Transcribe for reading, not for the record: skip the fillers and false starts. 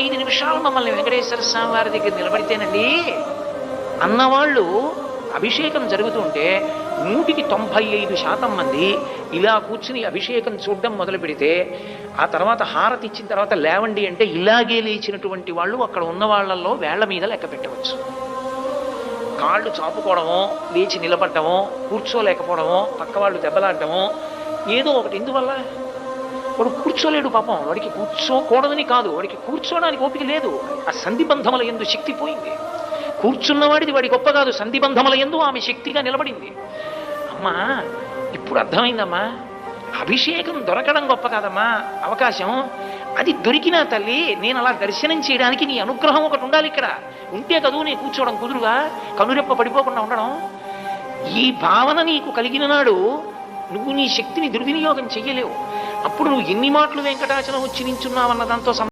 5 నిమిషాలు మమ్మల్ని వెంకటేశ్వర స్వామి వారి దగ్గర నిలబడితేనండి అన్నవాళ్ళు అభిషేకం జరుగుతుంటే 95% మంది ఇలా కూర్చుని అభిషేకం చూడడం మొదలు పెడితే ఆ తర్వాత హారతి ఇచ్చిన తర్వాత లేవండి అంటే ఇలాగే లేచినటువంటి వాళ్ళు అక్కడ ఉన్న వాళ్ళల్లో వేళ్ల మీద లెక్క పెట్టవచ్చు. కాళ్ళు చాపుకోవడమో, లేచి నిలబడటమో, కూర్చోలేకపోవడమో, పక్క వాళ్ళు దెబ్బలాడటమో ఏదో ఒకటి. ఎందువల్ల వాడు కూర్చోలేడు పాపం. వాడికి కూర్చోకూడదని కాదు, వాడికి కూర్చోడానికి ఓపిక లేదు. ఆ సంధిబంధముల యందు శక్తి పోయింది. కూర్చున్నవాడిది వాడి గొప్ప కాదు, సంధిబంధముల యందు ఆమె శక్తిగా నిలబడింది. అమ్మా ఇప్పుడు అర్థమైందమ్మా, అభిషేకం దొరకడం గొప్ప కాదమ్మా, అవకాశం. అది దొరికినా తల్లి నేను అలా దర్శనం చేయడానికి నీ అనుగ్రహం ఒకటి ఉండాలి. ఇక్కడ ఉంటే కదూ నేను కూర్చోవడం కుదురుగా, కనురెప్ప పడిపోకుండా ఉండడం. ఈ భావన నీకు కలిగిన నాడు నువ్వు నీ శక్తిని దుర్వినియోగం చెయ్యలేవు. అప్పుడు నువ్వు ఎన్ని మాటలు వెంకటాచలం వచ్చి నించున్నావన్న దాంతో